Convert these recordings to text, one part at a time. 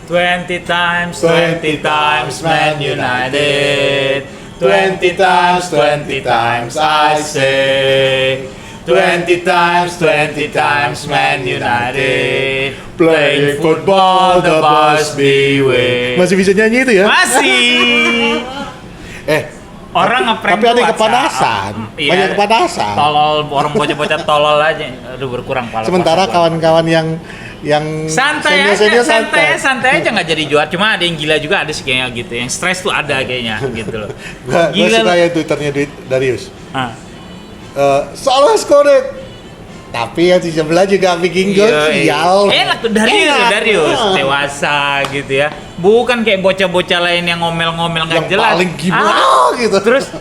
20 times, 20 times Man United. 20 times I say. 20 times Man United. Playing football the must be way. Masih bisa nyanyi itu ya? Masih. Orang ngeprank tapi ada yang kepanasan. Iya, Banyak kepanasan. Tolol, orang bocah-bocah tolol aja. Aduh, berkurang pala. Sementara kawan-kawan yang santai senior aja nggak jadi juara. Cuma ada yang gila juga, ada sih kayaknya gitu. Yang stres tuh ada kayaknya gitu loh. Gua suka ya Twitternya Darius. Salah skorek. Tapi yang di sebelah juga bikin gol, sial. Enak tuh Darius dewasa gitu ya. Bukan kayak bocah-bocah lain yang ngomel-ngomel nggak jelas. Yang paling gimana gitu. Terus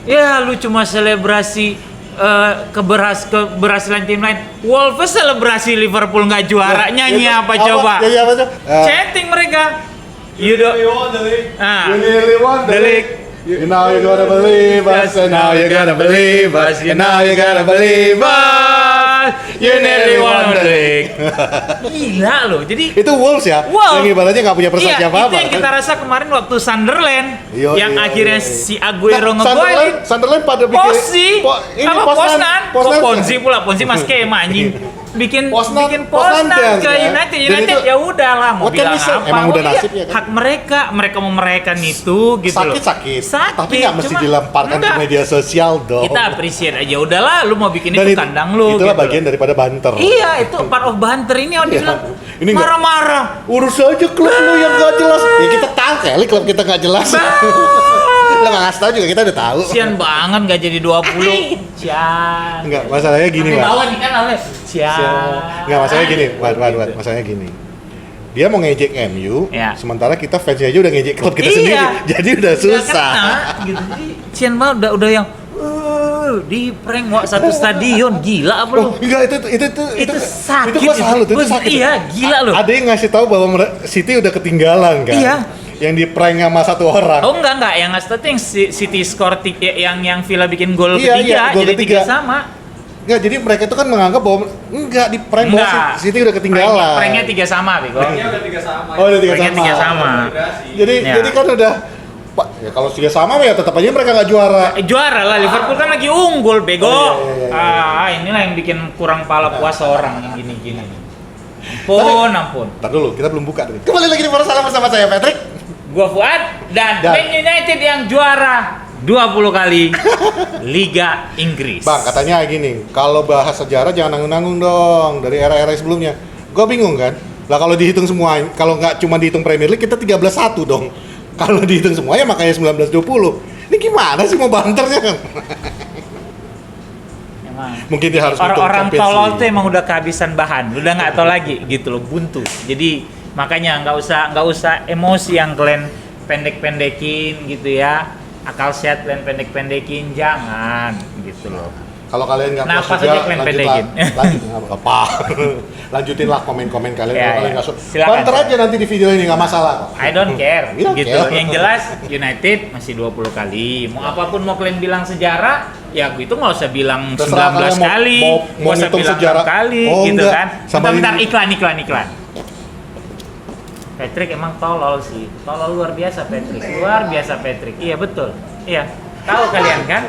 ya lu cuma selebrasi keberhasilan tim lain. Wolves selebrasi Liverpool nggak juara, nyanyi apa coba? Nyanyi apa coba? Chanting mereka. You nearly won the league. You now you gotta believe us, and now you gotta believe us, and now you gotta believe us. You nearly won the league. Gila loh. Jadi itu Wolves ya? Wolves. Yang ibaratnya nggak punya prestasi apa-apa. Itu yang kita rasa kemarin waktu Sunderland. Yang akhirnya si Aguero Nah, ngegolin. Sunderland pada bikin Ponzi pula. Ponzi mas skema anjing. Bikin Poznan ke ya. United ya udahlah mau bilang apa. Emang udah nasib ya kan? Hak mereka mau merayakan itu gitu loh. Sakit. Tapi nggak mesti dilemparkan ke media sosial dong. Kita appreciate aja. Udahlah, lu mau bikin itu kandang lu. Itulah gitu bagian daripada banter. Iya, itu part of banter ini bilang ini marah-marah. Urus aja klub lu yang gak jelas. Ya kita tahu kali klub kita gak jelas. Lah nggak ngasih tahu juga kita udah tahu. Sian banget nggak jadi 20. Sian. Enggak, masalahnya gini, Pak. Bawah nih kan oleh. Sian. Enggak, masalahnya gini. Waduh. Masalahnya gini. Dia mau ngejek MU, sementara kita fansnya aja udah ngejek klub kita sendiri. Jadi udah susah. Gitu. Jadi Sian banget udah yang di prank satu stadion, gila apa lu? Enggak, itu sakit. Itu gua salut, itu sakit. Iya, gila lu. Ada yang ngasih tahu bahwa City udah ketinggalan kan? Iya. Yang di prank sama satu orang. Oh enggak, yang ngasih tahu yang City score yang Villa bikin gol ketiga, jadi ketiga sama. Enggak, jadi mereka itu kan menganggap bahwa enggak di prank bahwa City udah ketinggalan. Pranknya 3 sama, Bego. Pranknya udah 3 sama. Oh, udah 3 sama. Jadi kan udah Pak, ya kalau 3 sama ya tetap aja mereka nggak juara. Juara lah, Liverpool kan lagi unggul, Bego. Iya. Inilah yang bikin kurang pala puasa orang yang gini-gini. Ampun. Ntar dulu, kita belum buka dulu. Kembali lagi di Salam bersama saya Patrick. Gua Fuad dan Man United yang juara 20 kali Liga Inggris. Bang, katanya gini, kalau bahas sejarah jangan nanggung-nanggung dong dari era-era sebelumnya. Gua bingung kan? Lah kalau dihitung semua, kalau nggak cuma dihitung Premier League kita 13-1 dong. Kalau dihitung semuanya makanya 19-20. Ini gimana sih mau banternya kan? Mungkin dia harus orang tolol tuh emang udah kehabisan bahan, udah nggak tahu lagi gitu loh, buntu. Jadi makanya nggak usah emosi yang kalian pendek-pendekin gitu ya. Akal sehat kalian pendek-pendekin, jangan gitu loh. Kalau kalian nggak puas juga, lanjutinlah komen-komen kalian. Ya, kalau kalian nggak suka, silakan. banter aja nanti di video ini, nggak masalah. I don't care. Gitu. Care. Yang jelas United masih 20 kali. Mau apapun mau kalian bilang sejarah, ya itu nggak usah bilang terserah 19 kali, nggak usah bilang sejarah. 6 kali, gitu enggak. kan. Bentar iklan. Patrick emang tolol sih. Tolol luar biasa Patrick. Iya betul. Iya. Tahu kalian kan?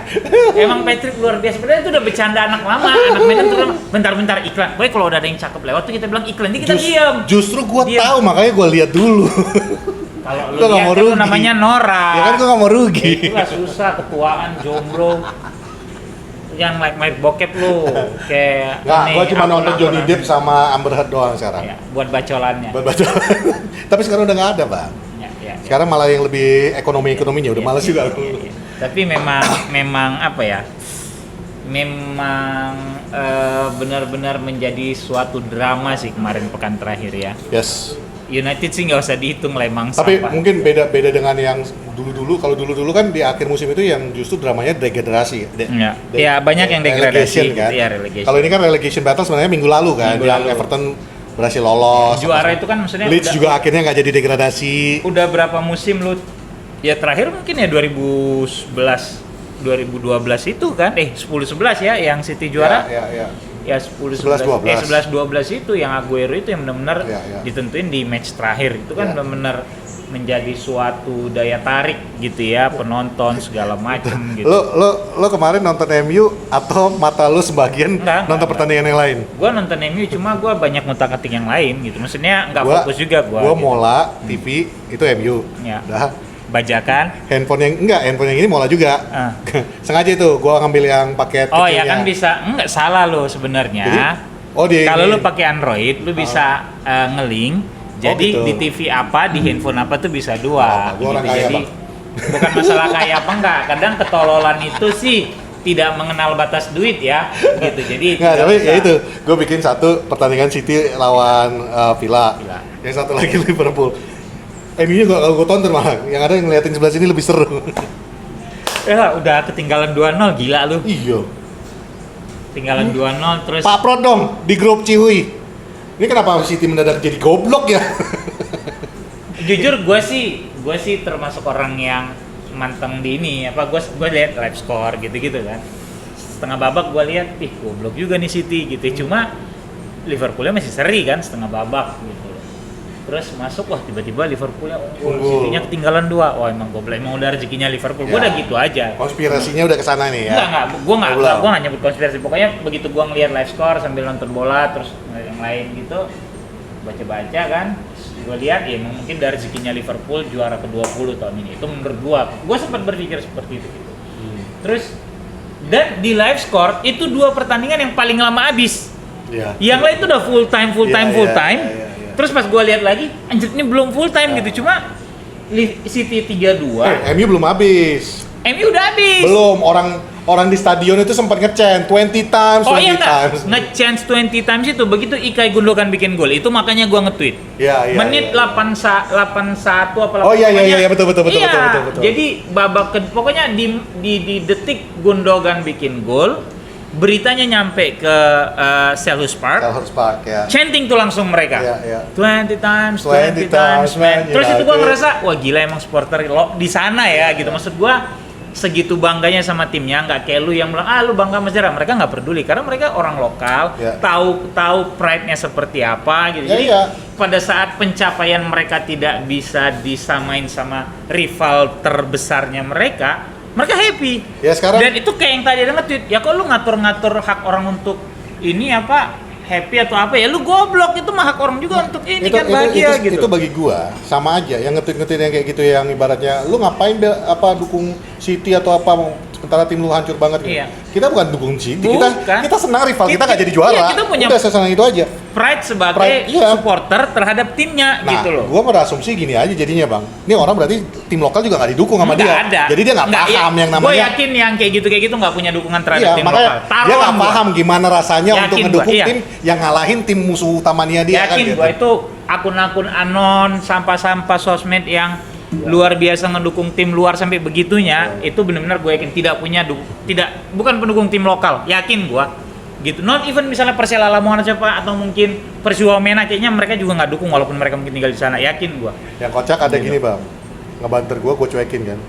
Emang Patrick luar biasa. Padahal itu udah bercanda anak lama. Anak mainan tuh bentar iklan. Boy kalau udah ada yang cakep lewat tuh kita bilang iklan. Jadi kita diam. Justru gua tahu makanya gua lihat dulu. Kalau lu lihat kan lu namanya Nora. Ya kan gua nggak mau rugi. Itulah susah, ketuaan, jomblo. Yang like bokep lu kayak nggak, gua cuma nonton Johnny Depp sama Amber Heard doang sekarang. Ya, buat bacolannya. Tapi sekarang udah nggak ada, Bang. Ya. Sekarang malah yang lebih ekonominya udah males juga. Tapi memang apa ya? Memang benar-benar menjadi suatu drama sih kemarin pekan terakhir ya. Yes. United sih nggak usah dihitung lah emang. Tapi sampah. mungkin beda dengan yang dulu. Kalau dulu kan di akhir musim itu yang justru dramanya degradasi. Ya banyak yang degradasi kan. Ya, relegation. Kalau ini kan relegation battle sebenarnya minggu lalu kan, yang Everton berhasil lolos. Juara itu kan maksudnya Leeds juga akhirnya nggak jadi degradasi. Udah berapa musim lu? Ya terakhir mungkin ya 2012 itu kan 10-11 ya yang City juara. Ya. ya 10 11, 11 12. 11 12 itu yang Aguero itu yang benar-benar Iya. ditentuin di match terakhir. Itu kan Iya. benar-benar menjadi suatu daya tarik gitu ya, penonton segala macam gitu. Lo kemarin nonton MU atau mata lo sebagian nonton pertandingan yang lain? Gua nonton MU cuma gua banyak ngutak-ngatik yang lain gitu. Maksudnya nggak fokus juga gua. Gua gitu. mola TV itu MU. Ya. Dah. Bajakan. Handphone yang ini mola juga. Ah. Sengaja itu gua ngambil yang paket Oh ya kecilnya. kan bisa, enggak salah lo sebenarnya. Kalau lo pakai Android, lo bisa nge-link. Jadi gitu. di TV apa, di handphone apa tuh bisa dua. Gua orang gitu. kaya, Jadi Bang. bukan masalah kaya apa enggak. Kadang ketololan itu sih tidak mengenal batas duit ya, gitu. Jadi Nggak, tidak tapi usah. ya itu, gue bikin satu pertandingan City lawan Villa. Yang satu lagi Liverpool. MU-nya gue tonton malah, yang ada yang ngeliatin sebelah sini lebih seru. Ya udah ketinggalan 2-0, gila lu. Iya. Tinggalan 2-0 terus. Pak Prot dong di grup Ciwi. Ini kenapa City mendadak jadi goblok ya? Jujur gue sih termasuk orang yang manteng di ini gue lihat live score gitu kan, setengah babak gue lihat goblok juga nih City gitu, cuma Liverpoolnya masih seri kan setengah babak gitu, terus masuk wah tiba-tiba Liverpoolnya City-nya ketinggalan 2, wah emang goblok, emang udah rezekinya Liverpool. Gue udah gitu aja. Konspirasinya udah kesana nih ya? Enggak, gue nggak nyebut konspirasi, pokoknya begitu gue ngeliat live score sambil nonton bola terus yang lain gitu, baca-baca kan, gue lihat ya emang mungkin dari rezekinya Liverpool juara ke-20 tahun ini, itu menurut gue sempat berpikir seperti itu gitu. Terus dan di live score itu 2 pertandingan yang paling lama habis. Iya. Yang lain itu udah full time. Iya. Terus pas gue lihat lagi, anjir ini belum full time gitu, cuma City 3-2. MU belum habis. MU udah habis. Belum, orang di stadion itu sempat nge-chant 20 times, 20 Oh iya times. nge-chance 20 times itu begitu Ilkay Gundogan bikin gol. Itu makanya gua nge-tweet. Iya. Menit 81 apa Oh iya pokoknya. betul. Iya. Betul. Jadi pokoknya di detik Gundogan bikin gol, beritanya nyampe ke Selhurst Park. Selhurst Park ya. Chanting tuh langsung mereka. Iya. 20 times, 20 times, man. Terus itu gua United. ngerasa, wah gila emang supporter lo di sana ya gitu. Maksud gua segitu bangganya sama timnya, nggak kayak lu yang bilang lu bangga sama sejarah. Mereka nggak peduli karena mereka orang lokal, Ya. tahu pride-nya seperti apa gitu. Ya, Jadi ya. pada saat pencapaian mereka tidak bisa disamain sama rival terbesarnya mereka happy. Ya, sekarang- Dan itu kayak yang tadi ada nge-tweet, ya kok lu ngatur-ngatur hak orang untuk ini happy atau apa ya, lu goblok, itu mah hak orang juga untuk ini kan bahagia gitu. Itu bagi gua sama aja yang nge-tweet yang kayak gitu, yang ibaratnya lu ngapain dukung City atau apa sementara tim lu hancur banget gitu. Iya. Kita bukan dukung City, Bukan. kita senang rival kita nggak jadi juara. Iya, kita punya udah sesenang itu aja. Pride sebagai Pride, iya. supporter terhadap timnya Nah, gitu loh. gua berasumsi gini aja jadinya, Bang. Ini orang berarti tim lokal juga nggak didukung sama Nggak dia. ada. Jadi dia nggak paham yang namanya. Gue yakin yang kayak gitu nggak punya dukungan terhadap Iya, tim makanya lokal. dia Taruhan nggak gua. paham gimana rasanya Yakin untuk gua, ngedukung iya. tim yang ngalahin tim musuh utamanya dia kan Yakin gitu. gua itu akun-akun anon sampah-sampah sosmed yang luar biasa ngedukung tim luar sampai begitunya, itu benar-benar gue yakin bukan pendukung tim lokal, yakin gua gitu. Not even misalnya Persela Lamongan siapa atau mungkin Persiwa Mena, kayaknya mereka juga nggak dukung walaupun mereka mungkin tinggal di sana, yakin gua. Yang kocak ada Gitu. gini, Bang. Ngebanter gua cuekin kan.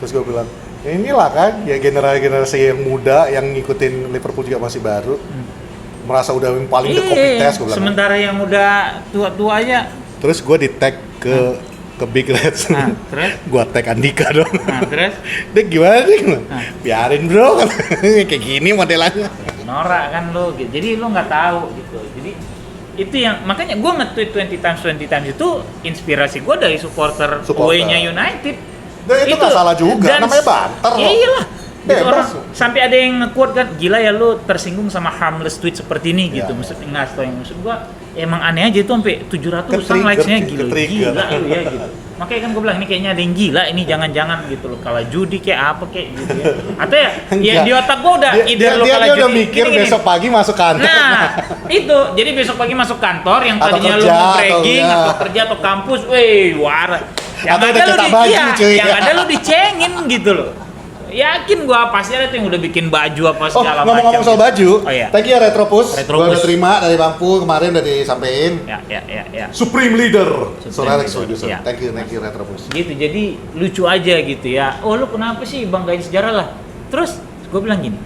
Terus gua bilang, "Ya inilah kan ya generasi yang muda yang ngikutin Liverpool juga masih baru. Merasa udah yang paling the copy test," gua bilang. Sementara yang udah tua-tua aja. Terus gua di-tag ke Big Reds. Nah, terus? Gua tag Andika dong. Nah, terus Dek gimana nih? Biarin bro, kayak gini modelannya. norak kan lo gitu. Jadi lo nggak tahu gitu. Jadi itu yang makanya gue nge-tweet 20 times itu inspirasi gue dari supporter away-nya United. Dan itu nggak salah juga, namanya banter Ya loh. iyalah. Gitu Bebas. orang sampai ada yang nge-quote kan, gila ya lu tersinggung sama harmless tweet seperti ini gitu. Ya. Maksudnya nggak tahu yang maksud gua emang aneh aja itu sampai 700-an Ke-trigger, likes-nya gila ke-trigger. lu ya gitu. Makanya kan gue bilang ini kayaknya ada yang gila ini, jangan-jangan gitu loh, kalah judi kayak apa kayak gitu ya. Atau ya Enggak. di otak gua udah ide lo kalah dia judi. udah mikir gini. besok pagi masuk kantor. Nah, itu. Jadi besok pagi masuk kantor yang Atau tadinya lu kerja, mau bragging atau atau kerja atau kampus, weh, wara. Yang Atau ada udah lu cetak baju, cuy. yang ada lu dicengin gitu loh. Yakin gua pasti ada tuh yang udah bikin baju apa Oh, segala macam. ngomong-ngomong soal gitu. baju, Oh iya. thank you ya Retropus. Retropus. Gua udah terima dari Bang Pu, kemarin udah disampein. Ya. Supreme Leader. Supreme So Alex Leader, Ferguson. iya. Thank you Retropus. Gitu, jadi lucu aja gitu ya. Oh lu kenapa sih banggain sejarah lah? Terus gue bilang gini,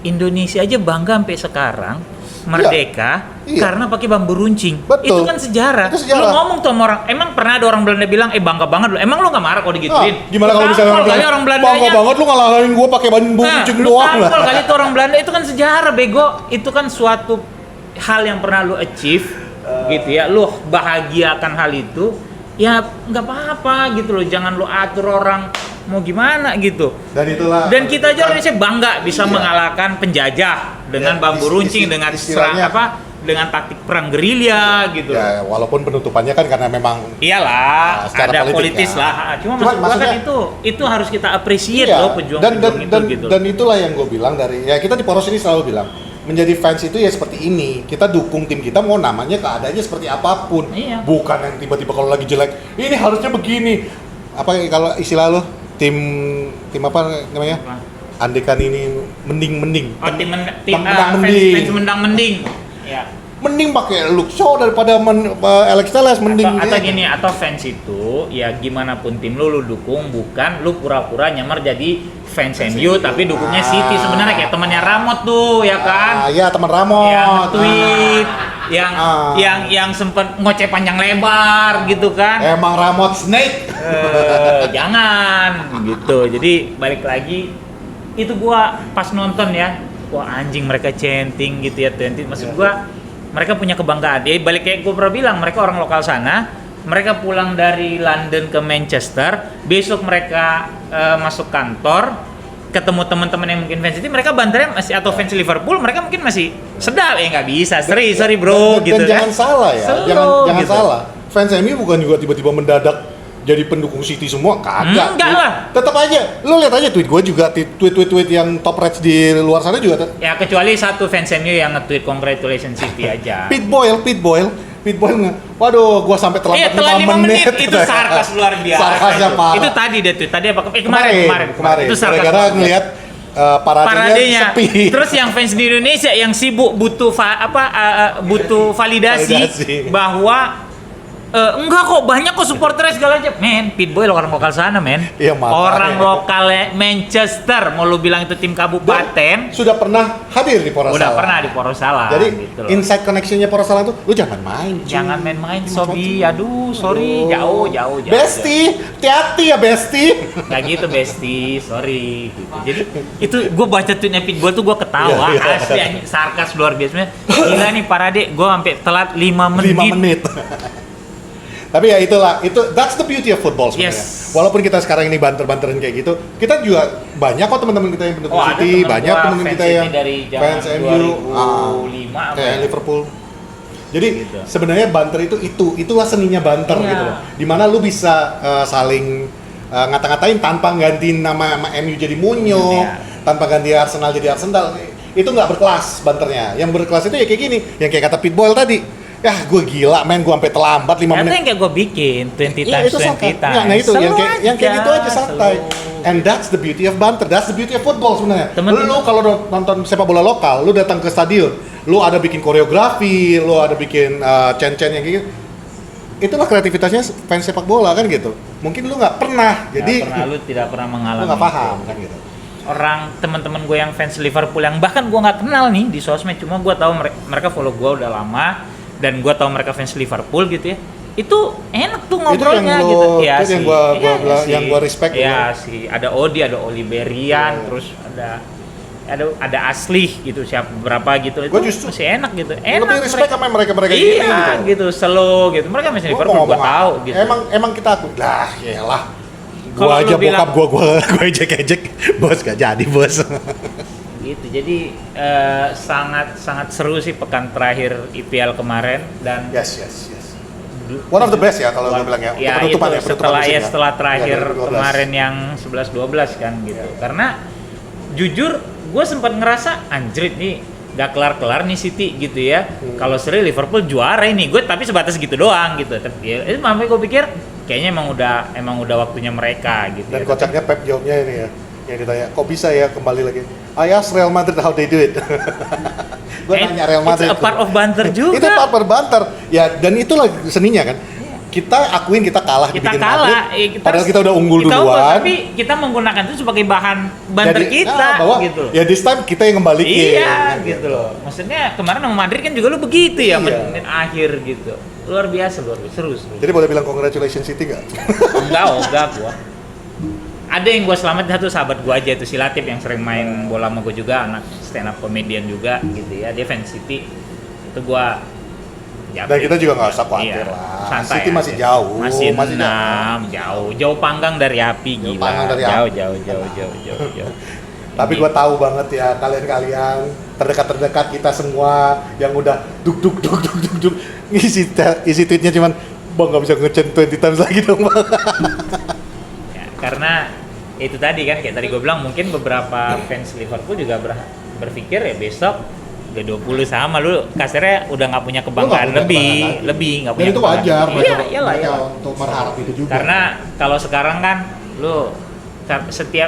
Indonesia aja bangga sampai sekarang merdeka Iya. karena pakai bambu runcing. Betul. Itu kan sejarah. Itu sejarah. Lu ngomong tuh sama orang, emang pernah ada orang Belanda bilang, bangga banget lu. Emang lu nggak marah kalau digituin? Gimana kalau misalnya Tampol kali orang Belandanya. bangga banget lu ngalahin gua pakai bambu Nah, kucing lu doang lah. tampol kali itu orang Belanda, itu kan sejarah bego. Itu kan suatu hal yang pernah lu achieve gitu ya. Lu bahagiakan hal itu. Ya nggak apa-apa gitu loh. Jangan lu atur orang mau gimana gitu. Dan kita aja Indonesia bangga bisa Iya. mengalahkan penjajah dengan Ya, bambu runcing, dengan serang istilahnya- dengan taktik perang gerilya gitu. Ya, walaupun penutupannya kan karena memang Iyalah, secara ada politik politis kan. lah. Cuma Cuman maksud gua kan maksudnya- itu harus kita appreciate iya, loh pejuang-pejuang itu gitu. dan itulah yang gue bilang dari ya kita di Poros ini selalu bilang menjadi fans itu ya seperti ini, kita dukung tim kita mau namanya keadaannya seperti apapun, Iya. bukan yang tiba-tiba kalau lagi jelek ini harusnya begini, apa kalau istilah lo tim apa namanya, Apa? andekan ini mending Oh, tim Mendang mending. fans mendang mending. Ya. mending pakai Luke Shaw daripada Alex Telles mending Atau ya. gini, atau fans itu ya gimana pun tim lu dukung, bukan lu pura-pura nyamar jadi fans MU tapi dukungnya City sebenarnya kayak temannya Ramot tuh ya kan. Ya teman Ramon Yang tweet yang Ah. yang sempet ngoceh panjang lebar gitu kan. emang Ramon Snake. Jangan gitu. Jadi balik lagi itu gua pas nonton ya, wah anjing mereka chanting gitu ya, chanting. Maksud gua mereka punya kebanggaan. Ya balik kayak gua pernah bilang, mereka orang lokal sana. Mereka pulang dari London ke Manchester, besok mereka masuk kantor, ketemu teman-teman yang mungkin fans City, mereka banternya masih atau fans Liverpool, mereka mungkin masih sedap ya nggak bisa. Sorry bro Dan gitu jangan kan. salah ya, Slow, jangan gitu. salah. Fans MU bukan juga tiba-tiba mendadak jadi pendukung City semua, kagak. Enggak lah. Tetap aja, lu lihat aja tweet gue juga, tweet yang top rates di luar sana juga. Ya kecuali satu fans MU yang nge-tweet congratulations City aja. Pete Boyle waduh, gua sampai Iya, terlambat telah 5 menit. itu sarkas luar biasa. Sarkasnya parah. Itu tadi dia tweet, tadi apa? Kemarin. Itu sarkas. Gara-gara luar biasa. ngelihat paradenya sepi. Terus yang fans di Indonesia yang sibuk butuh butuh validasi Validasi. bahwa enggak kok, banyak kok supporternya segala macam. Men, Pete Boyle orang lokal sana, men. Iya, makanya. Orang lokalnya Manchester, mau lu bilang itu tim kabupaten. Dan sudah pernah hadir di Poros Udah Salam. pernah di Porosala. Jadi gitu loh. inside connection-nya Poros Salam tuh, lu jangan main. cuy. Jangan main-main, Sobi. Aduh, sorry, jauh. Besti, hati-hati ya Besti. Nggak gitu, Besti, sorry. Gitu. Jadi itu gue baca tweetnya Pete Boyle tuh gue ketawa, Iya, iya. asli anjing, sarkas luar biasa. Gila nih Parade, gue sampai telat 5 menit. 5 menit. Tapi ya itulah, that's the beauty of football sebenarnya. Yes. Walaupun kita sekarang ini banter-banterin kayak gitu, kita juga banyak kok teman-teman kita yang pendukung Oh, ada City, temen banyak gua teman fans kita City yang dari zaman fans MU, 2005 apa kayak ya? Liverpool. Jadi Gitu. sebenarnya banter itulah seninya banter Iya. gitu loh. Dimana lu bisa saling ngata-ngatain tanpa ganti nama MU jadi Munyo, Iya. tanpa ganti Arsenal jadi Arsenal. Itu nggak berkelas banternya. Yang berkelas itu ya kayak gini, yang kayak kata Pete Boyle tadi. Ya gue gila men, gue sampai terlambat 5 Ternyata menit. yang kayak gue bikin 20 Iya, times itu 20 santai. times. Nah itu yang kayak gitu aja santai. slow. And that's the beauty of banter. That's the beauty of football sebenarnya. Temen-temen- Lu kalau nonton sepak bola lokal, lu datang ke stadion, lu ada bikin koreografi, lu ada bikin chant-chant yang gitu. Itulah kreativitasnya fans sepak bola kan gitu. Mungkin lu nggak pernah, jadi Lu tidak pernah lu mengalami. nggak paham kan gitu. Orang teman-teman gue yang fans Liverpool yang bahkan gue nggak kenal nih di sosmed, cuma gue tahu mereka follow gue udah lama dan gue tahu mereka fans Liverpool gitu ya. Itu enak tuh ngobrolnya yang gitu. lo- itu yang gua bilang, yang gua respect Ya gitu. sih, ada Odi, ada Oliverian, terus ada Asli gitu, siapa berapa gitu. Gua Itu justru masih enak gitu. Enak lebih respect sama mereka gini iya, gitu. Slow gitu. Mereka fans Gua Liverpool mau gue ngomong tahu apa? gitu. Emang kita akui. Lah, iyalah. Kalau Gua lu aja bilang- bokap gua ejek-ejek. Bos gak jadi, Bos. Gitu. Jadi sangat seru sih pekan terakhir IPL kemarin dan Yes. One of the best ya kalau gue bilang ya. ya Untuk itu penutupan setelah musim setelah terakhir Ya, 2012. kemarin yang 11-12 kan gitu. Karena jujur gue sempat ngerasa anjrit nih gak kelar-kelar nih City gitu ya. Kalau seri Liverpool juara ini, gue tapi sebatas gitu doang gitu. Tapi ya, itu sampai gue pikir kayaknya emang udah waktunya mereka gitu. Dan ya. kocaknya Pep jawabnya ini ya. Yang ditanya, kok bisa ya kembali lagi? I asked Real Madrid how they do it. Gue nanya Real Madrid. It's a part of banter juga. Itu part banter. Ya, dan itulah seninya kan. kita akuin kita kalah Kita dibikin kalah, Madrid, padahal kita udah unggul kita unggul, duluan. tapi kita menggunakan itu sebagai bahan banter kita, bahwa gitu. ya this time kita yang ngembalikin. Iya, gitu loh. Maksudnya kemarin sama Madrid kan juga lu begitu ya, Iya. menit akhir gitu. Luar biasa, seru. Jadi boleh bilang congratulations City nggak? Enggak gua. Ada yang gua selamat satu sahabat gua aja itu si Latif yang sering main bola sama gua juga, anak stand up comedian juga gitu ya. Dia fans City. Itu gua Dan kita juga nggak usah khawatir iya, lah. santai City masih aja. jauh. Masih 6, jauh panggang dari api Jauh gila. panggang dari Jauh. Tapi gua tahu banget ya kalian terdekat kita semua yang udah duk isi tweetnya cuman bang nggak bisa nge-chain 20 times lagi dong bang. Ya, karena itu tadi kan kayak tadi gue bilang mungkin beberapa fans Liverpool juga berpikir ya besok udah 20 sama lu kasarnya udah nggak punya kebanggaan lebih nggak punya Dan itu kebanggaan. wajar mereka, Iyalah. untuk berharap itu juga. Karena kalau sekarang kan lu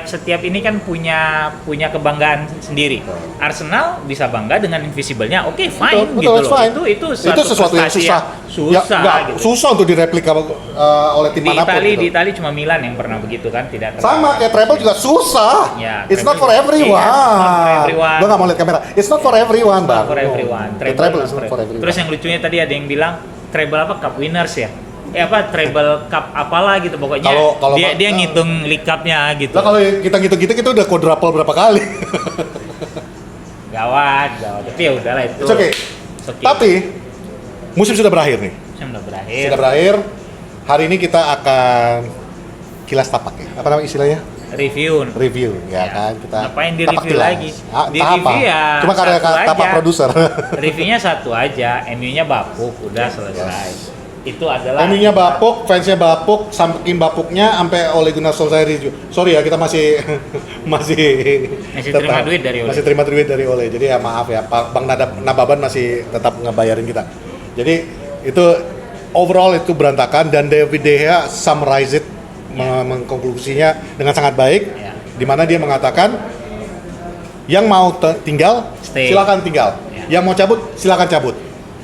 setiap ini kan punya kebanggaan sendiri. Betul. Arsenal bisa bangga dengan invisible-nya. Oke, fine Betul, gitu it's loh. fine. Itu sesuatu yang susah. Gitu. Susah untuk direplika oleh tim Di manapun. Itali, gitu. di Itali cuma Milan yang pernah begitu kan, tidak Sama kayak treble juga susah. Ya, It's not treble for everyone. iya, it's not for everyone. Gua nggak mau lihat kamera. It's not for everyone, bang. For everyone. The treble is not for everyone. Terus yang lucunya tadi ada yang bilang treble apa cup winners ya? Treble cup apalah gitu pokoknya. Kalau dia ngitung league cup-nya gitu. Lah kalau kita gitu-gitu kita udah quadruple berapa kali? Gawat. Tapi ya udahlah itu. It's okay. It's okay. Tapi musim sudah berakhir nih. Sudah berakhir. Sudah berakhir. Hari ini kita akan kilas tapak ya. Apa nama istilahnya? Review ya kan kita. Ngapain di tapak review kilas. lagi? Ah, Di entah review apa. ya. Cuma karena satu tapak aja. produser. Reviewnya satu aja, MU-nya bapuk, udah selesai. Itu adalah MU-nya bapuk, fansnya bapuk, saking bapuknya sampai Ole Gunnar Solskjaer review. Sorry ya, kita masih terima duit dari Ole. Masih terima duit dari Ole. Jadi ya maaf ya, Pak Bang Nababan masih tetap ngebayarin kita. Jadi itu overall itu berantakan dan David De Gea summarize it, mengkonklusinya dengan sangat baik. Ya. Di mana dia mengatakan yang mau tinggal Stay. silakan tinggal. Ya. Yang mau cabut silakan cabut.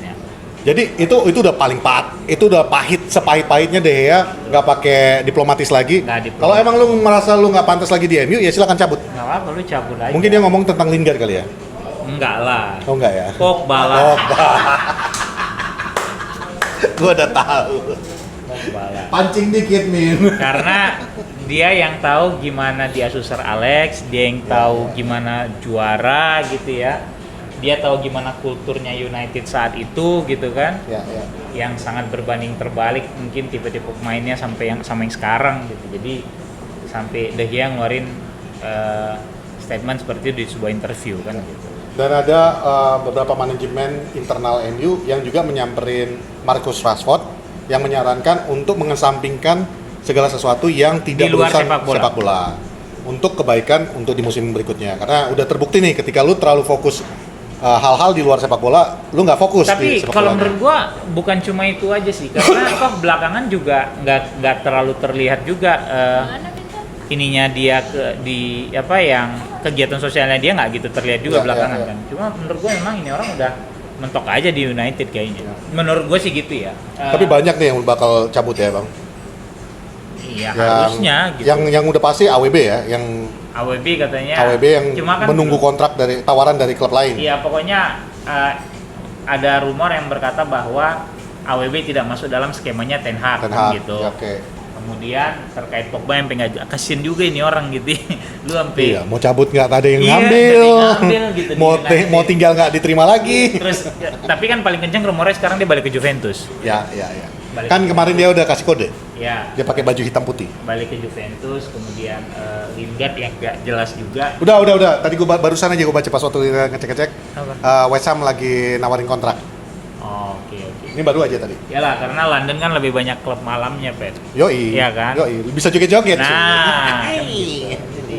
Ya. Jadi itu udah paling itu udah pahit, sepahit-pahitnya De Gea nggak pakai diplomatis lagi. Nggak diplomatis. Kalau emang lu merasa lu nggak pantas lagi di MU ya silakan cabut. Nggak apa-apa, lu cabut aja. Mungkin dia ngomong tentang Lingard kali ya. Enggak lah. Oh enggak ya. Pogba lah. Gua udah tahu. Pogba lah. Pancing dikit Min. Karena dia yang tahu gimana dia Sir Alex, dia yang tahu gimana juara gitu ya. Dia tahu gimana kulturnya United saat itu gitu kan. Ya. Yang sangat berbanding terbalik mungkin tipe-tipe pemainnya sama yang sekarang gitu. Jadi sampai De Gea ngeluarin statement seperti itu di sebuah interview kan gitu. Dan ada beberapa manajemen internal MU yang juga menyamperin Marcus Rashford yang menyarankan untuk mengesampingkan segala sesuatu yang tidak Di luar berurusan sepak bola. untuk kebaikan untuk di musim berikutnya. Karena udah terbukti nih ketika lu terlalu fokus hal-hal di luar sepak bola, lu nggak fokus di Tapi sepak kalau bolanya. menurut gua bukan cuma itu aja sih, karena belakangan juga nggak terlalu terlihat juga ininya dia yang kegiatan sosialnya dia nggak gitu terlihat juga Ya, belakangan ya. kan. Cuma menurut gua memang ini orang udah mentok aja di United kayaknya. Menurut gua sih gitu ya. Tapi banyak nih yang bakal cabut ya bang. Iya harusnya gitu. Yang udah pasti AWB ya, yang AWB katanya. AWB yang cuma kan menunggu kontrak dari tawaran dari klub lain. Iya pokoknya ada rumor yang berkata bahwa AWB tidak masuk dalam skemanya Ten Hag, Ten Hag, gitu. ya, oke. Kemudian terkait Pogba yang pengen kasian juga ini orang gitu. Lu sampai Iya, mau cabut nggak ada yang Iya, ngambil, ada yang ngambil gitu di United. mau tinggal nggak diterima lagi. Terus tapi kan paling kenceng rumornya sekarang dia balik ke Juventus. Ya. Balik. Kan kemarin dia udah kasih kode, Ya, dia pakai baju hitam putih. balik ke Juventus, kemudian Lingard yang gak jelas juga. Udah. Tadi gua barusan aja gua baca pas waktu kita ngecek-ngecek, Apa? West Ham lagi nawarin kontrak. Oh, oke. Ini baru aja tadi. Yalah, karena London kan lebih banyak klub malamnya, Pet. Yoi. Iya kan? Yoi. Bisa joget-joget sih. Nah, kan gitu. Jadi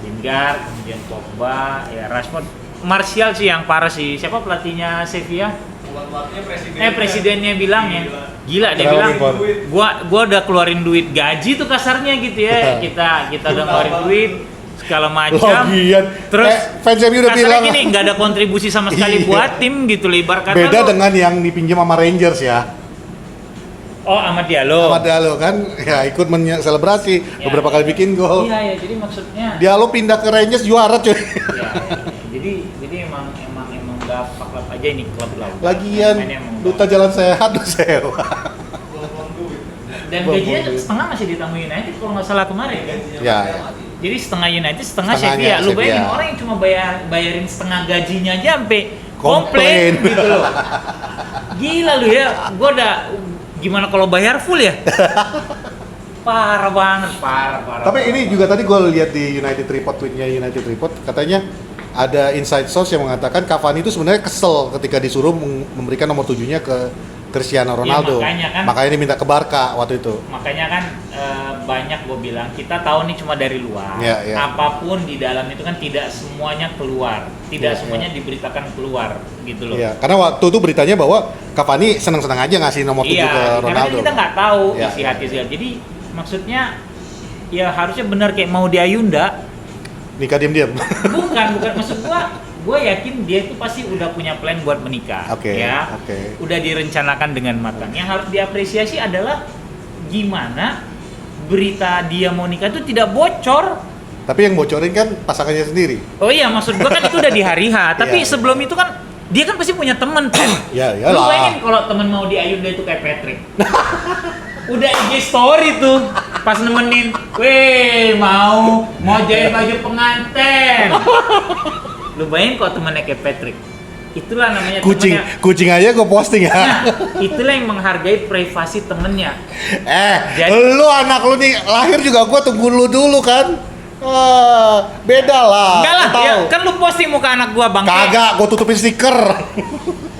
Lingard, kemudian Pogba, ya Rashford, Martial sih yang parah sih. Siapa pelatihnya Sevilla? Presidennya bilang ya. Gila dia Kenapa, bilang. Bang? Gua udah keluarin duit gaji tuh kasarnya gitu ya. Kita udah ngeluarin duit segala macam. Lagian. Terus fans MU udah kasarnya bilang gini nggak ada kontribusi sama sekali Iya. buat tim gitu, lebar kata beda lu. dengan yang dipinjam sama Rangers ya. Oh, Ahmad Diallo. Ahmad Diallo kan ya ikut selebrasi Ya, beberapa kali bikin gol. Iya, jadi maksudnya Diallo pindah ke Rangers juara cuy. ya. Jadi emang udah klub aja ini klub lah. Lagian Mainnya emang duta jalan sehat udah sewa. dan gajinya setengah masih ditanggung United kalau nggak salah kemarin kan. Ya. Jadi setengah United, setengah Setengahnya Sevilla. Lu bayangin Sevilla. orang yang cuma bayarin setengah gajinya aja sampai Komplain. komplain gitu loh. Gila lu ya. Gua udah gimana kalau bayar full ya? Parah banget, parah. Tapi ini juga tadi gue lihat di United Report, tweetnya United Report, katanya ada inside source yang mengatakan Cavani itu sebenarnya kesel ketika disuruh memberikan nomor 7-nya ke Cristiano Ronaldo. Ya, makanya diminta ke Barca waktu itu. Makanya kan banyak gue bilang, kita tahu nih cuma dari luar. Ya, ya. Apapun di dalam itu kan tidak semuanya keluar, tidak Ya, semuanya diberitakan keluar gitu loh. Iya, karena waktu itu beritanya bahwa Cavani senang-senang aja ngasih nomor 7 ke Karena Ronaldo. kita nggak tahu Ya, isi ya. hati segala. Jadi maksudnya ya harusnya benar kayak mau di Ayunda. Nikah diam-diam. Bukan maksud gua yakin dia itu pasti udah punya plan buat menikah. Oke, Ya. oke. Udah direncanakan dengan matang. Yang harus diapresiasi adalah gimana berita dia mau nikah itu tidak bocor. Tapi yang bocorin kan pasangannya sendiri. Oh iya, maksud gua kan itu udah di hari H, tapi Iya. sebelum itu kan dia kan pasti punya temen kan. Ya, Lu iyalah. bayangin kalau temen mau di Ayunda itu kayak Patrick. Udah IG story tuh pas nemenin, weh mau jahit baju pengantin. Lu bayangin kalau temennya kayak Patrick. Itulah namanya temennya. Kucing aja gue posting ya. Nah, itulah yang menghargai privasi temennya. Jadi- Lu anak lu nih lahir juga gue tunggu lu dulu kan. Beda lah. Enggak lah, lu tahu. ya, kan lu posting muka anak gua bang. Kagak, gue tutupin stiker.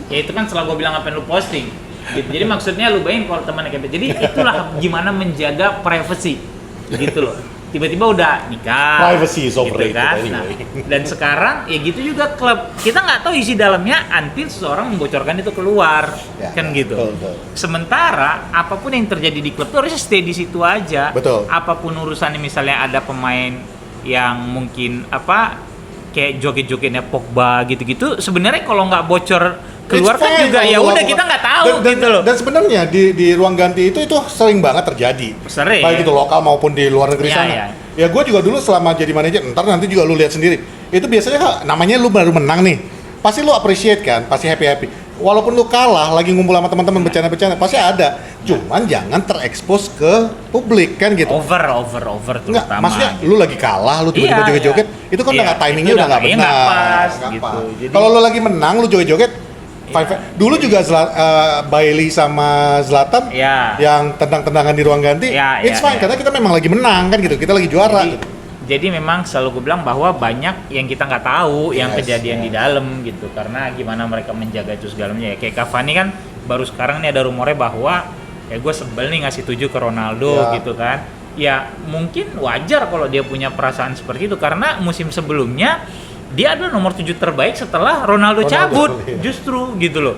Ya itu kan setelah gua bilang apa yang lu posting. Gitu. Jadi maksudnya lu bayangin kalau temannya kayak jadi itulah gimana menjaga privacy gitu loh. Tiba-tiba udah nikah. Privacy is overrated kan. anyway. Nah, dan sekarang ya gitu juga klub. Kita nggak tahu isi dalamnya until seseorang membocorkan itu keluar. Ya, Kan ya, gitu. betul. Sementara apapun yang terjadi di klub tuh harusnya stay di situ aja. Betul. Apapun urusannya misalnya ada pemain yang mungkin kayak joget-jogetnya Pogba gitu-gitu sebenarnya kalau nggak bocor keluar It's kan fine juga kalau ya lu udah apa- kita nggak tahu dan, gitu loh. Dan sebenarnya di ruang ganti itu sering banget terjadi. Sering. Baik itu lokal maupun di luar negeri Iya, sana. iya. Ya gue juga dulu selama jadi manajer, ntar nanti juga lu lihat sendiri. Itu biasanya namanya lu baru menang nih. Pasti lu appreciate kan, pasti happy-happy. Walaupun lu kalah, lagi ngumpul sama teman-teman bercanda-bercanda, pasti ada. Cuman jangan terekspos ke publik kan gitu. over Enggak, terutama. maksudnya lu lagi kalah, lu tiba-tiba Iya, joget-joget, iya. itu kan Iya, udah timingnya itu udah nggak timingnya benar. nggak pas, Nggak gitu. pas. Jadi- Kalau lu lagi menang, lu joget-joget, fine, fine. Dulu juga Bailey sama Zlatan Iya. yang tendang-tendangan di ruang ganti, Iya, it's iya, fine iya. karena kita memang lagi menang kan gitu, kita lagi juara. Jadi memang selalu gue bilang bahwa banyak yang kita nggak tahu yang Yes, kejadian yes. di dalam gitu karena gimana mereka menjaga itu segalanya ya kayak Cavani kan baru sekarang nih ada rumornya bahwa ya gue sebel nih ngasih 7 ke Ronaldo Ya. gitu kan ya mungkin wajar kalau dia punya perasaan seperti itu karena musim sebelumnya dia adalah nomor 7 terbaik setelah Ronaldo cabut iya. justru gitu loh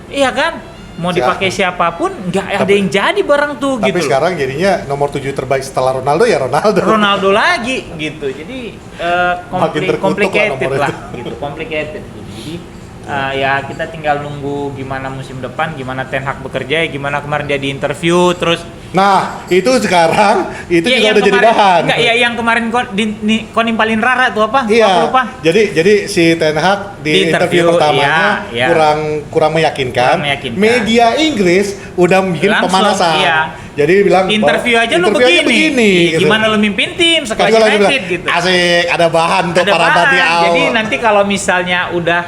iya kan mau Siapa? dipakai siapapun nggak ada Tapi- yang jadi barang tuh Tapi gitu loh. sekarang jadinya nomor 7 terbaik setelah Ronaldo ya Ronaldo. Ronaldo lagi gitu jadi Makin terkutuk lah complicated nomor lah itu. gitu complicated gitu. Jadi ya kita tinggal nunggu gimana musim depan gimana Ten Hag bekerja gimana kemarin dia di interview terus Nah, itu sekarang itu ya, juga yang udah jadi kemarin- bahan. enggak ya yang kemarin kau nimpalin Rara tuh apa Iya. aku lupa Jadi si Ten Hag di interview pertamanya iya. kurang meyakinkan. Kurang meyakinkan. Media Inggris udah bikin Langsung, pemanasan. iya. Jadi bilang interview bahwa aja lu interview aja begini, gitu. gimana lu mimpin tim Terus sekelas gua lagi United bilang, gitu asik, ada bahan tuh ada para bahan. tadi awal. Jadi nanti kalau misalnya udah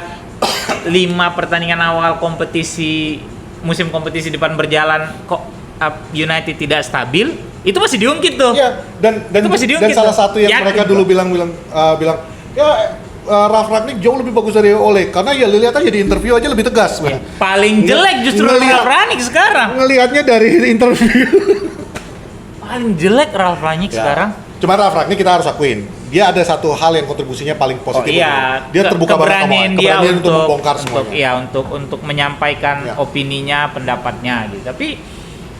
5 pertandingan awal kompetisi musim kompetisi depan berjalan kok United tidak stabil, itu masih diungkit tuh. Iya, dan Itu masih dan diungkit salah tuh. satu yang Yakin mereka gua. dulu bilang ya Ralf Rangnick jauh lebih bagus dari Ole karena ya lihat aja di interview aja lebih tegas. Ya, paling jelek justru Ngelihat- Ralf Rangnick sekarang. Ngelihatnya dari interview. Paling jelek Ralf Rangnick Ya. sekarang. Cuma Ralf Rangnick kita harus akuin, dia ada satu hal yang kontribusinya paling positif. Iya, Dia terbuka banget sama keberanian dia keberanian untuk untuk membongkar semuanya. iya untuk menyampaikan Ya. opininya, pendapatnya gitu. Tapi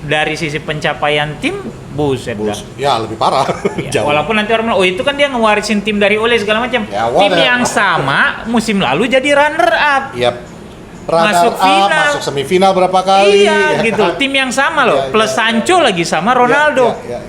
dari sisi pencapaian tim, buset dah. Ya lebih parah. Ya, Jauh. walaupun nanti orang bilang, oh itu kan dia ngewarisin tim dari Ole segala macam. Ya, tim whatever. yang sama musim lalu jadi runner up. Yap. masuk final, masuk semifinal berapa kali. iya ya gitu, kan? tim yang sama loh, Iya, plus iya, Sancho lagi sama Ronaldo, Iya.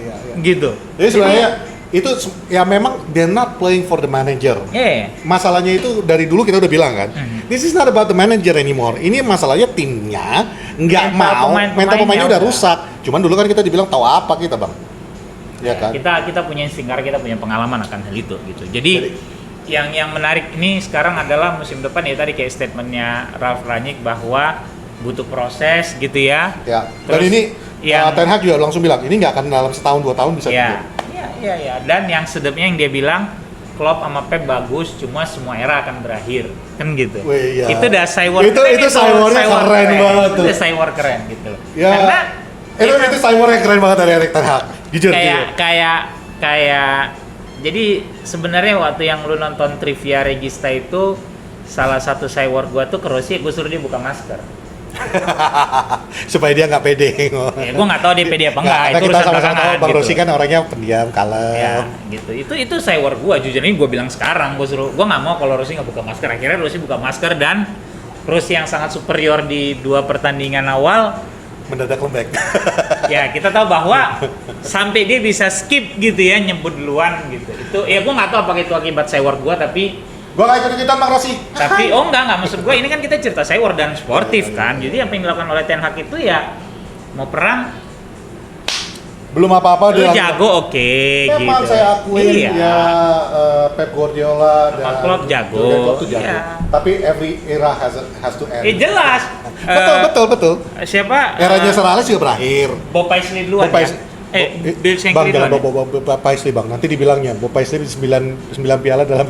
gitu. Jadi sebenarnya itu ya memang they're not playing for the manager. Iya. Masalahnya itu dari dulu kita udah bilang kan, this is not about the manager anymore. Ini masalahnya timnya nggak Mental mau, mental pemainnya udah udah. rusak. Cuman dulu kan kita dibilang tahu apa kita bang, ya kan? Kita punya insting karena kita punya pengalaman akan hal itu gitu. Jadi yang menarik ini sekarang adalah musim depan ya tadi kayak statementnya Ralf Rangnick bahwa butuh proses gitu ya. Ya. Dan Terus ini yang- Ten Hag juga langsung bilang ini nggak akan dalam setahun 2 tahun bisa ya, bikin. ya. Dan yang sedapnya yang dia bilang Klopp sama Pep bagus, cuma semua era akan berakhir, kan gitu. Wih, iya. Itu udah cyborg Itu cyborgnya keren banget tuh. Itu cyborg keren gitu loh. Ya. Karena Itu cyborg yang keren banget dari Erik Ten Hag. Jujur. kayak jadi sebenarnya waktu yang lu nonton trivia Regista itu salah satu cyborg gua tuh ke Rossi, gua suruh dia buka masker. Supaya dia nggak pede. Ya, gua nggak tahu dia pede apa enggak, Karena itu kita urusan sama-sama belakangan tahu Bang gitu. Rossi kan orangnya pendiam, kalem. Ya, gitu. Itu cyborg gua, jujur ini gua bilang sekarang, gua nggak mau kalau Rossi nggak buka masker. Akhirnya Rossi buka masker dan Rossi yang sangat superior di 2 pertandingan awal. Mendadak lembek. Ya kita tahu bahwa sampai dia bisa skip gitu ya, nyebut duluan gitu. Itu ya gua nggak tahu apakah itu akibat cyborg gua tapi Gua nggak ikut-ikutan Bang Rossi. oh enggak maksud gua ini kan kita cerita cyborg dan sportif kan. Jadi apa yang dilakukan oleh Ten Hag itu ya mau perang Belum apa-apa lu dia jago oke Memang gitu. saya akuin Iya. ya Pep Guardiola Sama dan Klopp jago. Jurgen Klopp tuh jago. Iya. Tapi every era has to end. Jelas. Betul. Siapa? Eranya Sir Alex juga berakhir. Bob Paisley duluan Bob Paisley. ya? Bill Bang, Shankly jangan duluan ya? Bob Paisley Bang. Nanti dibilangnya Bob Paisley 9 piala dalam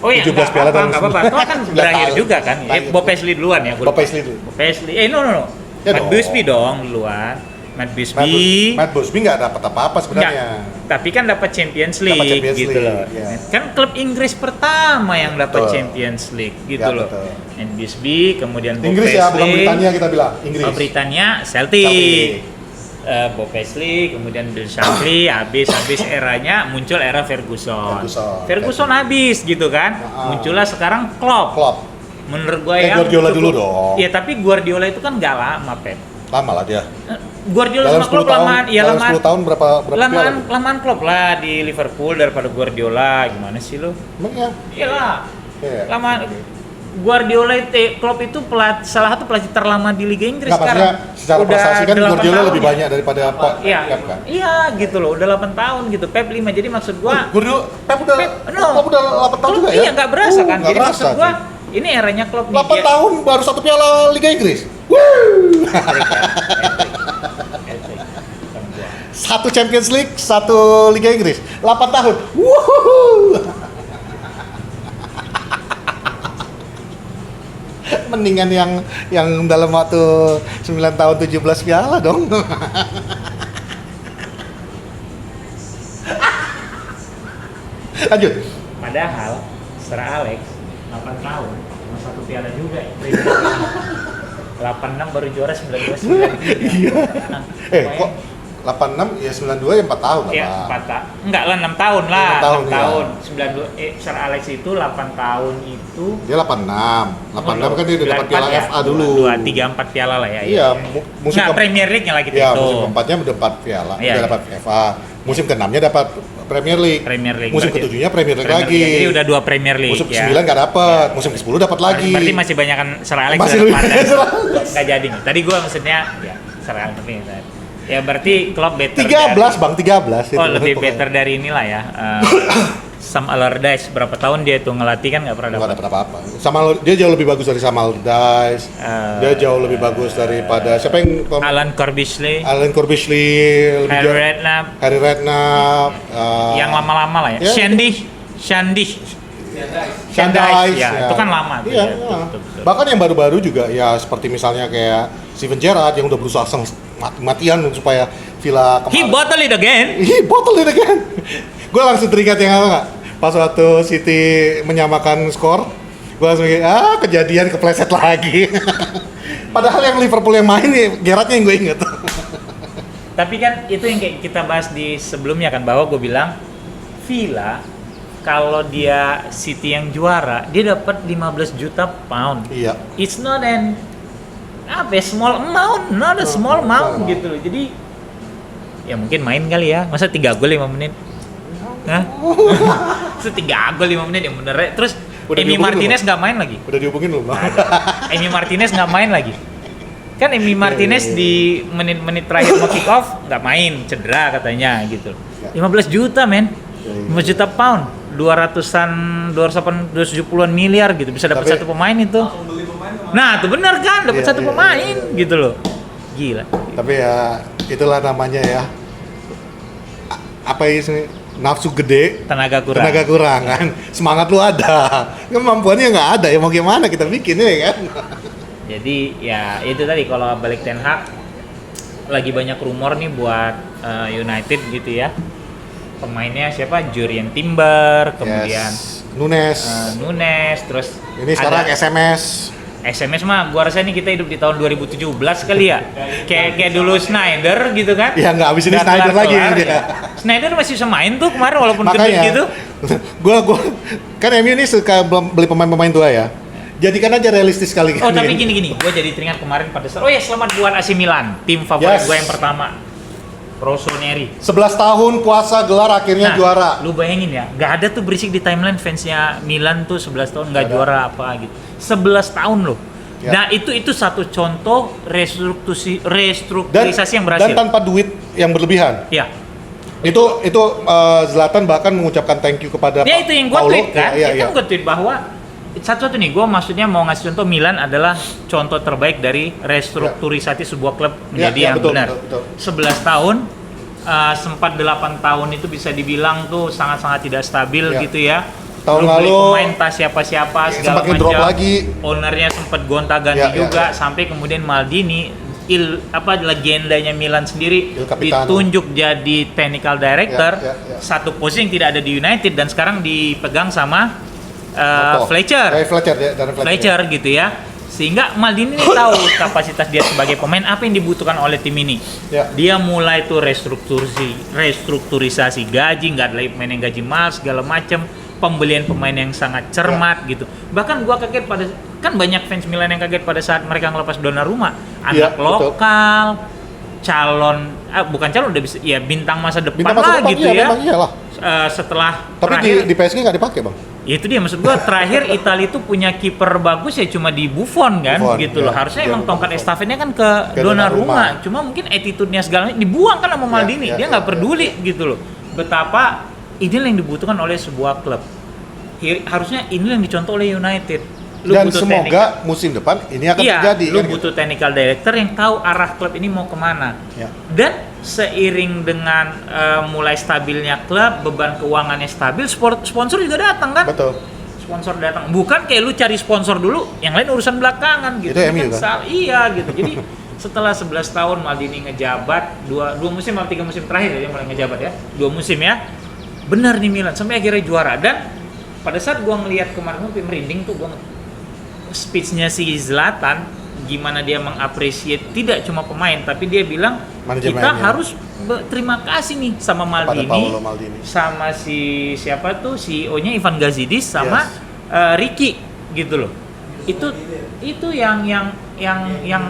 Oh iya, 17 piala dalam nggak apa-apa. Itu kan 9 berakhir tahun. juga kan. Bob Paisley duluan ya. Bob Paisley dulu. Bob Paisley. No. Ya Matt dong. Busby dong duluan. Matt Busby. Matt Busby nggak dapat apa-apa sebenarnya. Tapi kan dapat Champions League Dapat Champions gitu League, loh. iya. Kan klub Inggris pertama yang dapat Betul. Champions League gitu Ya, loh. betul. Matt Busby, kemudian Bob Inggris Paisley. ya, bukan Britania kita bilang. Inggris. Oh, Britania, Celtic. Bob Paisley, kemudian Bill Shankly, habis eranya muncul era Ferguson. Ferguson habis gitu kan. Muncullah sekarang Klopp. Menurut gue yang Guardiola dulu dong. Iya, tapi Guardiola itu kan nggak lama, Pep. Lama lah dia. Guardiola Dalam sama 10 Klopp tahun, lamaan, ya dalam lamaan. 10 tahun berapa piala? Lamaan Klopp lah di Liverpool daripada Guardiola. Gimana sih lo? Emang ya? Iyalah. Iya. Lamaan Guardiola itu Klopp itu salah satu pelatih terlama di Liga Inggris Nggak, sekarang. maksudnya secara Udah prestasi kan 8 Guardiola tahun lebih ya. banyak daripada Iya, Pep kan? iya gitu loh, udah 8 tahun gitu, Pep 5, jadi maksud gua Guardiola, Pep udah, Klopp udah 8 tahun juga ya? iya nggak berasa kan, Nggak jadi berasa, maksud gua cuy. ini eranya Klopp 8 nih, dia- tahun baru 1 piala Liga Inggris. Satu Champions League, 1 Liga Inggris. 8 tahun. Wuhuhu. Mendingan yang dalam waktu 9 tahun 17 piala dong. Lanjut. Padahal Sir Alex 8 tahun cuma 1 piala juga ya. 86 baru juara 92 Iya. Nah, Kok 86 ya 92 ya 4 tahun lah. ya, Pak. enggak lah 6 tahun lah, 6 tahun, 6 ya. tahun. 92 Sir Alex itu 8 tahun itu Dia 86. 86 kan dia udah dapat piala 94 FA dulu. 2, 3, 4 piala lah ya. Iya, musim Nggak, Premier League-nya lagi ya, itu. musim keempatnya udah 4 piala, Iya, udah iya. dapat FA. Musim ke-6-nya dapat Premier League. Premier League. Musim Berarti- ke-7-nya Premier League Premier lagi. League. Jadi udah 2 Premier League Musim ya. ke-9 nggak dapat, musim ke-10 dapat lagi. Berarti masih banyak kan Sir Alex Masih udah lebih depan, banyak Sir Alex. nggak jadi nih. Tadi gua maksudnya ya Sir Alex tapi ya berarti Klopp better 13 dari, Bang, 13 Oh itu. lebih better dari inilah ya. Sam Allardyce berapa tahun dia tuh ngelatih kan nggak pernah Nggak dapat. dapat apa-apa. Dia jauh lebih bagus dari Sam Allardyce. Dia jauh lebih bagus daripada siapa yang Alan Corbishley, Alan Corbishley, lebih Harry jauh- Redknapp, Harry Redknapp, yang lama-lama lah ya. ya, Shandish. Shandai, ya, itu kan lama tuh, Iya, ya, iya. betul. Bahkan yang baru-baru juga ya seperti misalnya kayak Steven Gerrard yang udah berusaha mati-matian supaya Villa He bottled it again. He bottled it again. Gue langsung teringat yang apa nggak? Pas waktu City menyamakan skor, gue langsung mikir, kejadian kepleset lagi. Padahal yang Liverpool yang main nih, Gerrardnya yang gue inget. Tapi kan itu yang kayak kita bahas di sebelumnya kan, bahwa gue bilang Villa kalau dia City yang juara, dia dapat 15 juta pound. Iya. It's not small amount, not a small amount gitu loh. Jadi ya mungkin main kali ya. Masa 3 gol 5 menit? Hah? Masa 3 gol 5 menit yang bener ya. Terus Udah Emi dihubungin Martinez nggak main lagi. Udah dihubungin belum? Emi Martinez nggak main lagi. Kan Emi Martinez di menit-menit terakhir mau kick off nggak main, cedera katanya gitu. 15 juta men, 15 juta pound, 270-an miliar gitu, bisa dapat Tapi- satu pemain itu. Nah, itu benar kan, dapat Iya, satu iya, pemain iya. gitu loh. Gila. Tapi ya itulah namanya ya. Apa ini? Nafsu gede, Tenaga kurang. tenaga kurang kan. Semangat lu ada, kemampuannya nggak ada. Ya mau gimana kita bikin ya kan? Jadi ya itu tadi kalau balik Ten Hag lagi banyak rumor nih buat United gitu ya. Pemainnya siapa? Jurien Timber, kemudian Yes. Nunes. Nunes, terus Ini sekarang ada SMS mah gua rasa nih kita hidup di tahun 2017 kali ya. Kayak dulu Snyder gitu kan. Ya nggak abis ini Nggak Snyder lagi kelar-kelar dia. ya. Snyder masih bisa main tuh kemarin walaupun gendut Makanya gitu. gua kan MU ini suka beli pemain-pemain tua ya. Jadikan aja realistis kali Oh kan. tapi gini, gua jadi teringat kemarin pada saat. Oh ya selamat buat AC Milan, tim favorit Yes. gua yang pertama. Rossoneri. 11 tahun puasa gelar akhirnya juara. Lu bayangin ya, nggak ada tuh berisik di timeline fansnya Milan tuh 11 tahun nggak Nggak ada. juara apa gitu. 11 tahun loh. Ya. Nah itu satu contoh restrukturisasi yang berhasil. Dan tanpa duit yang berlebihan. Ya, Itu Zlatan bahkan mengucapkan thank you kepada ya itu yang gue Paulo. tweet kan. Iya, Itu iya. yang gue tweet bahwa satu-satu nih, gue maksudnya mau ngasih contoh Milan adalah contoh terbaik dari restrukturisasi sebuah klub menjadi Ya, yang betul, benar. betul, betul. 11 tahun, sempat 8 tahun itu bisa dibilang tuh sangat-sangat tidak stabil Ya. gitu ya. Tahun Lu beli lalu pemain entah siapa-siapa segala sempat ngedrop macam. lagi. Ownernya sempat gonta-ganti Ya, ya, juga ya. sampai kemudian Maldini legendanya Milan sendiri Il Capitano. ditunjuk jadi technical director, Ya, ya, ya. satu posisi yang tidak ada di United dan sekarang dipegang sama Apa? Fletcher. Fletcher ya, Darren Fletcher gitu ya. Sehingga Maldini ini tahu kapasitas dia sebagai pemain apa yang dibutuhkan oleh tim ini. Ya. Dia mulai tuh restrukturisasi gaji, nggak ada lagi pemain yang gaji mahal segala macam, pembelian pemain yang sangat cermat gitu. Bahkan gua kaget kan banyak fans Milan yang kaget pada saat mereka ngelepas Donnarumma, Ya, anak betul. lokal, bukan calon udah bisa ya bintang masa depan Bintang masa lah depan, gitu iya, ya. memang iyalah. Setelah Tapi terakhir di PSG nggak dipakai bang. ya itu dia maksud gua terakhir Italia itu punya kiper bagus ya cuma di Buffon kan Buffon, gitu loh. ya. Harusnya Dia emang tongkat Buffon. estafetnya kan ke Ke Donnarumma. Donnarumma. Cuma mungkin attitude-nya segala macam dibuang kan sama Maldini. ya, Dia nggak ya, peduli gitu loh. Betapa inilah yang dibutuhkan oleh sebuah klub. Harusnya inilah yang dicontoh oleh United. Dan semoga musim depan ini akan terjadi. Lu kan, butuh technical director yang tahu arah klub ini mau kemana. Ya. Dan seiring dengan mulai stabilnya klub, beban keuangannya stabil, sponsor juga datang kan? Betul. Sponsor datang. Bukan kayak lu cari sponsor dulu, yang lain urusan belakangan gitu. Itu MU Ini kan? Iya gitu. Jadi setelah 11 tahun Maldini ngejabat, dua musim atau 3 musim terakhir ya, dia mulai ngejabat ya. 2 musim ya. Benar nih Milan sampai akhirnya juara. Dan pada saat gua ngelihat kemarin tuh merinding tuh gua speech-nya si Zlatan, gimana dia mengapresiasi tidak cuma pemain tapi dia bilang kita Manajemennya. harus berterima kasih nih sama Pada Maldini, Paolo Maldini. sama si siapa tuh CEO-nya Ivan Gazidis sama Ricky gitu loh. Itu yang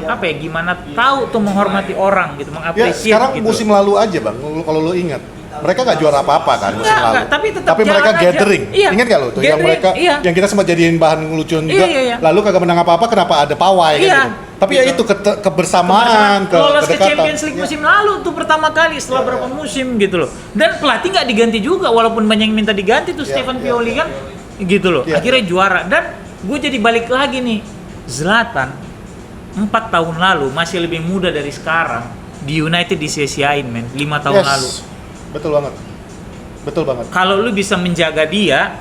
apa ya, gimana tahu tuh menghormati orang gitu, Ya mengapresiasi sekarang gitu. musim lalu aja bang, kalau lu ingat. Mereka nggak juara apa-apa kan musim Enggak, lalu. tapi tetap mereka jalan aja. gathering. Iya, Ingat nggak lu tuh yang gathering, mereka iya. yang kita sempat jadiin bahan lucuan juga. Iya. Lalu kagak menang apa-apa, kenapa ada pawai kan Iya. gitu. Tapi ya itu kebersamaan, lolos ke kedekatan. Champions League musim lalu tuh pertama kali setelah berapa musim gitu loh. Dan pelatih nggak diganti juga walaupun banyak yang minta diganti tuh Iya, Stefan iya, Pioli iya. kan gitu loh. Iya. Akhirnya juara dan gue jadi balik lagi nih. Zlatan 4 tahun lalu masih lebih muda dari sekarang. Di United disia-siain men 5 tahun lalu. Betul banget. Betul banget. Kalau lu bisa menjaga dia,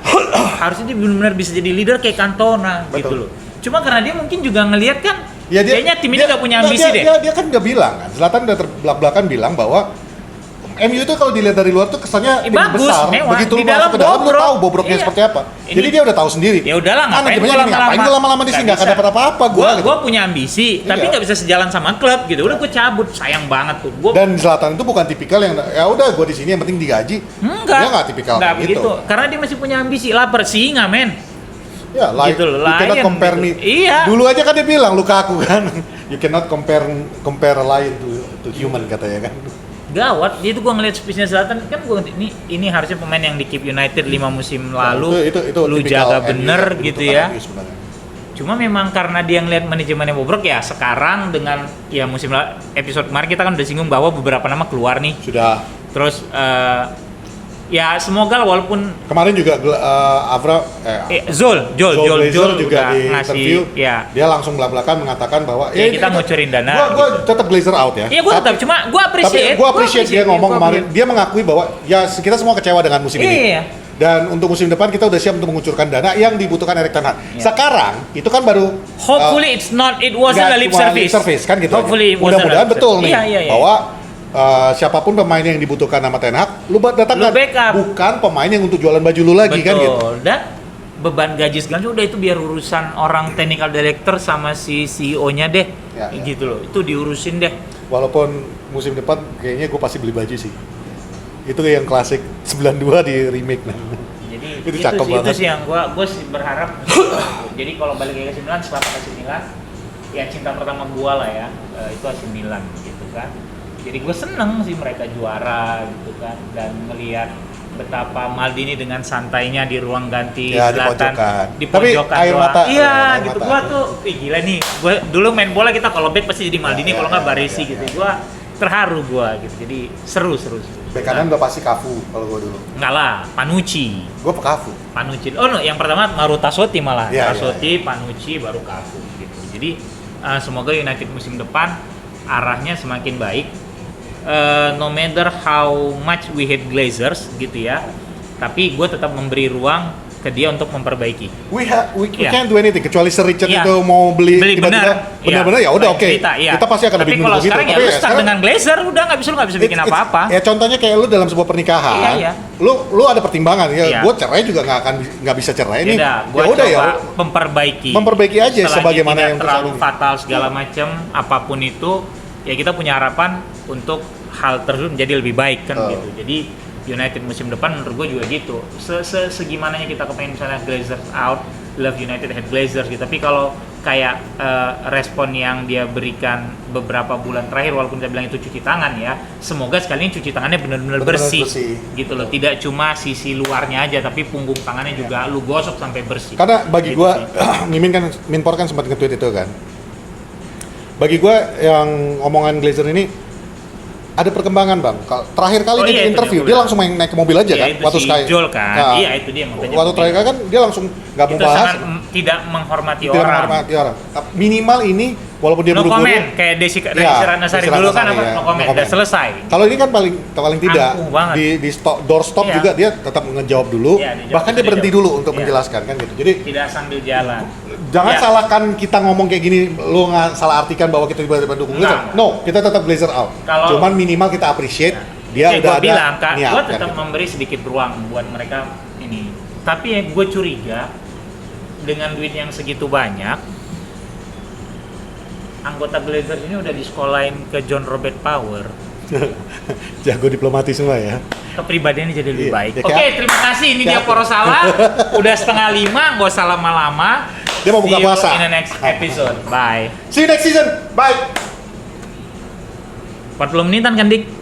harusnya dia benar-benar bisa jadi leader kayak Cantona gitu Betul. loh. Cuma karena dia mungkin juga ngelihat kan, kayaknya tim ini nggak punya ambisi deh. Dia kan nggak bilang kan. Zlatan udah terbelak-belakan bilang bahwa MU itu kalau dilihat dari luar tuh kesannya tim bagus, besar. mewah. Begitu Di lu masuk ke dalam lu bobrok. tahu bobroknya Iya. seperti apa. Ini- Jadi dia udah tahu sendiri. Ya udahlah, ngapain Manajemennya gua gini, ngapain gue lama-lama di sini nggak akan bisa. dapat apa-apa gue. Gua Gitu. punya ambisi, tapi Iya. nggak bisa sejalan sama klub gitu. Udah gue cabut, sayang banget tuh. Gua Dan Zlatan itu bukan tipikal yang ya udah gue di sini yang penting digaji. enggak. Dia nggak tipikal Nggak kayak gitu. begitu. Karena dia masih punya ambisi, lapar singa, men. Ya, Gitu loh, you cannot Lion compare gitu. me. Iya. Dulu aja kan dia bilang Lukaku kan, you cannot compare lion to human katanya kan. Gawat, dia itu gua ngeliat speech-nya Zlatan kan gua ini harusnya pemain yang di Keep United 5 musim lalu. Itu lu tipikal jaga MU bener yang gitu dibutuhkan ya. MU sebenarnya. Cuma memang karena dia ngeliat manajemennya bobrok ya sekarang dengan ya episode kemarin kita kan udah singgung bahwa beberapa nama keluar nih. Sudah Terus ya semoga lah, walaupun kemarin juga Avra Zol Glazer juga udah di ngasih interview, ya. dia langsung belak-belakan mengatakan bahwa Ya, kita ngucurin dana Gua gitu. tetap Glazer out ya. Iya, gue tetap, cuma gue appreciate. Tapi gue appreciate dia ngomong Gua kemarin, appreciate. dia mengakui bahwa ya kita semua kecewa dengan musim ini. Iya. Dan untuk musim depan kita udah siap untuk mengucurkan dana yang dibutuhkan Erik ten Hag. Iya. Sekarang itu kan baru Hopefully it wasn't a lip service. Kan gitu. Hopefully it wasn't a Mudah-mudahan lip betul service. nih Iya. bahwa siapapun pemain yang dibutuhkan sama Ten Hag, lu datangkan, Lu backup. bukan pemain yang untuk jualan baju lu lagi kan gitu. Betul. Dan beban gaji segala udah itu biar urusan orang technical director sama si CEO-nya deh. Ya, ya. Gitu loh. Itu diurusin deh. Walaupun musim depan kayaknya gue pasti beli baju sih. Itu yang klasik 92 di remake nah. Jadi Itu cakep banget. sih yang gua sih berharap. Jadi kalau balik ke AC Milan, selama AC Milan ya cinta pertama gua lah ya, itu AC Milan gitu kan. Jadi gue seneng sih mereka juara gitu kan, dan ngelihat betapa Maldini dengan santainya di ruang ganti Ya, di Zlatan pojokan. di Tapi pojokan air doang. mata, Iya air gitu. mata. Gua tuh gila nih. Gua dulu main bola kita kalau back pasti jadi Maldini, Ya, kalau ya, nggak ya, Baresi ya, gitu. ya. Gua terharu gua gitu. Jadi seru. Bek kanan udah pasti Cafu kalau gue dulu. Enggak lah, Panucci. Gue pe Cafu. Panucci. Oh no, yang pertama Maruta Sotti malah. Iya, Tassotti, Panucci, baru Cafu gitu. Jadi semoga United musim depan arahnya semakin baik. No matter how much we hate Glazers gitu ya. Tapi gue tetap memberi ruang ke dia untuk memperbaiki. We Iya. can't do anything kecuali Sir Richard Iya. itu mau beli benar. benar-benar ya udah Lain oke. cerita, iya. Kita pasti akan tapi lebih kalau nunggu gitu. sekarang ya lu start dengan Glazer udah nggak bisa bikin apa-apa. Ya contohnya kayak lu dalam sebuah pernikahan. Iya. Lu ada pertimbangan ya. Iya. Gue cerai juga nggak bisa cerai ini. Gua Ya udah coba ya. memperbaiki aja Selagi sebagaimana tidak yang terlalu terjadi. fatal segala macam, apapun itu ya kita punya harapan untuk hal tersebut menjadi lebih baik kan Oh. gitu. Jadi United musim depan menurut gue juga gitu. Segimananya kita kepengen misalnya Glazers out, love United had Glazers gitu. Tapi kalau kayak respon yang dia berikan beberapa bulan terakhir, walaupun kita bilang itu cuci tangan ya, semoga sekali ini cuci tangannya benar-benar Benar-benar bersih, bersih. gitu loh. Tidak cuma sisi luarnya aja, tapi punggung tangannya juga lu gosok sampai bersih. Karena bagi Gitu gua sih. Minpor kan sempat nge-tweet itu kan. Bagi gua yang omongan Glazer ini ada perkembangan bang. Terakhir kali Oh, dia iya, di itu interview dia dia langsung naik ke mobil aja Iya, kan. itu Waktu si Sky. Joel kan. Nah, Iya, itu dia makanya waktu terakhir kali kan dia langsung nggak mau Itu bahas. sangat tidak menghormati Tidak orang. menghormati orang. Minimal ini walaupun dia No buru-buru. comment, kayak Desi Ya, Ratnasari Desi dulu kan Ratnasari, apa? ya. No comment, No udah comment. selesai. Kalau ini kan paling tidak Angkuh banget. di doorstop Iya. juga dia tetap ngejawab dulu. Iya, dijawab, Bahkan dia berhenti dijawab. dulu untuk Iya. menjelaskan kan gitu. Jadi Tidak sambil jalan. jangan Ya. salahkan kita ngomong kayak gini, lu nggak salah artikan bahwa kita tiba-tiba dukung Enggak. Glazer. No, kita tetap Glazer out. Kalau- Cuman minimal kita appreciate dia Kayak udah gue ada bilang, Kak, niat, gue kan tetap gitu. memberi sedikit ruang buat mereka ini. Tapi yang gue curiga dengan duit yang segitu banyak, anggota Glazers ini udah disekolahin ke John Robert Power. Jago diplomatis semua ya. Kepribadiannya jadi lebih Iya, baik. ya Oke, kayak- terima kasih. Ini dia kayak- Porosala. Udah 4:30, nggak usah lama-lama. Dia mau buka See you puasa. in the next episode. Bye. See you next season. Bye. 40 menitan kan, Dik?